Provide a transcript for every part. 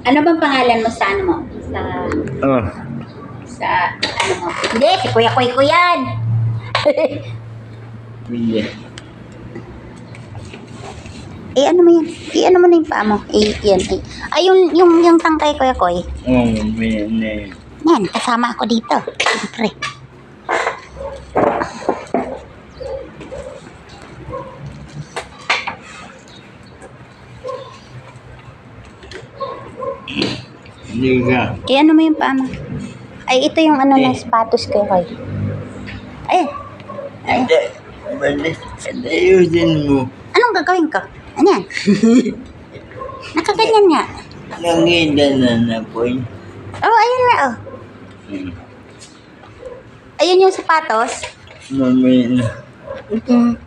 Ano bang pangalan mo sa ano mo? Sa ano mo? Hindi, si Kuya Koy ko yan. Hindi. Ano mo yan? Ano mo na yung paa mo? Yan. Ay, yung tangkay Kuya Koy. May Yan, kasama ako dito. Siyempre. Hindi ka. Ano mo yung paa mo? Ay, ito yung ano ng sapatos Kuya Koy. Ayun. Hindi. Ayusin mo. Anong gagawin ko? Ano yan? Nakaganyan nga. Nangida na po yun. Oh, ayun nga oh. Ayun yung sapatos. Mamaya na.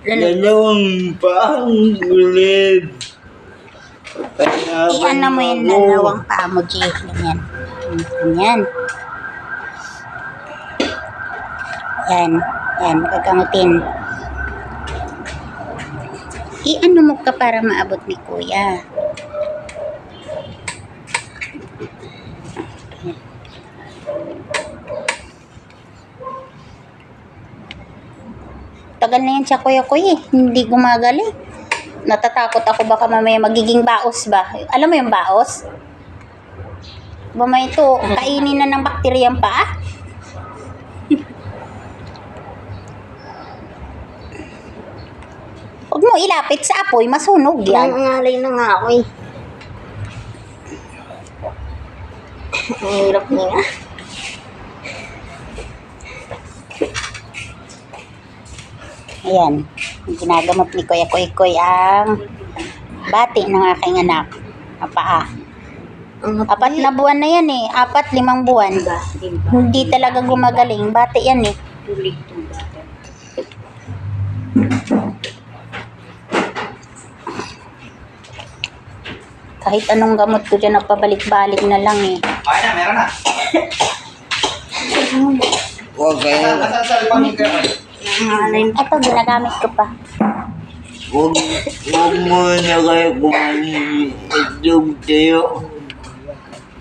Dalawang paang gulid. Ano mo yung dalawang paa mo, G. Ganyan. Ganyan. Yan, gagamutin. Ano mo ka para maabot ni Kuya. Tagal na yan siya Kuya Kuy eh. Hindi gumagaling. Natatakot ako baka mamaya magiging baos ba. Alam mo yung baos? Mamaya ito, kainin na ng bakterya ang paa. Huwag mo ilapit sa apoy, masunog yan. Nangangalay na nga ako eh. Ang hirap niya nga. Ayan, ginagamot ni Kuya Koy Koy ang bati ng aking anak. Ang paa. 4 na buwan na yan eh. 4, 5 buwan. Hindi talaga gumagaling. Bati yan eh. Kahit anong gamot ko dyan, nagpabalik-balik na lang eh. Ay na, meron na. Huwag kayo. Ito, ginagamit ko pa. Huwag mo na kayo kumain. Itlog tayo.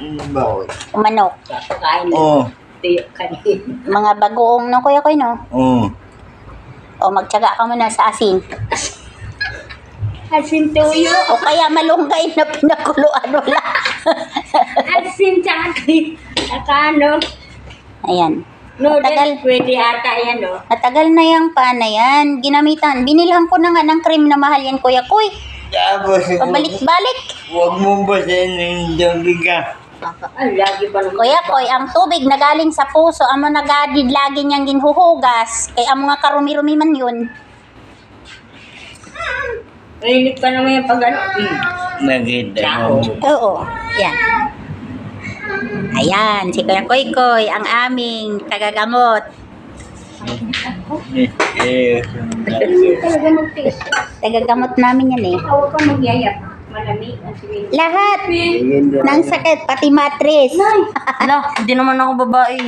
Bakit? Manok. Kakain na. Oo. Tiyo kanina. Mga bagoong no, Kuya Koy, no? Oo. O, magtyaga ka muna sa asin. Asin tuyo. O kaya malunggay na pinakuluan, wala. Asin tsaka ano. Ayan. Noodles, Matagal. pwede ata yan o. Matagal na yung paa na yan. Ginamitan. Binilhan ko na nga ng cream na mahal yan, Kuya Koy. Tapos, Pabalik-balik. huwag mo basahin ng tubig ka. Ay, lagi pa naman. Kuya Koy, ang tubig na galing sa puso, amo nagadid lagi niyang ginhuhugas. Kaya ang mga karumi-rumi man yun. Mahilig pa naman yung pag ano. Nakita mo. Oo. Yan. Ayan, si Kuya Koy Koy, ang aming tagagamot. Talaga mag-taste. Tagagamot namin yan eh. Huwag ka magyayap. Malamig ang simin. Lahat ng sakit, pati mattress. Ala, hindi naman ako babae.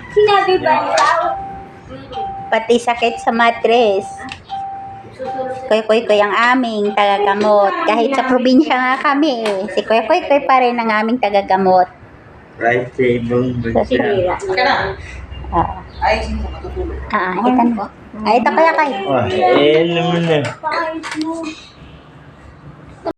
Sinabi ba ikaw? Pati sakit sa mattress. Kuya Koy Koy ang aming tagagamot. Kahit sa probinsya nga kami eh. Si Kuya Koy Koy pa rin ang aming tagagamot. Right sa ibang bansa. Sinira. Ka na. Ah, Ay, sino matutulog? ito. Ito Kuya Koy. Ayan naman na. Pahit mo.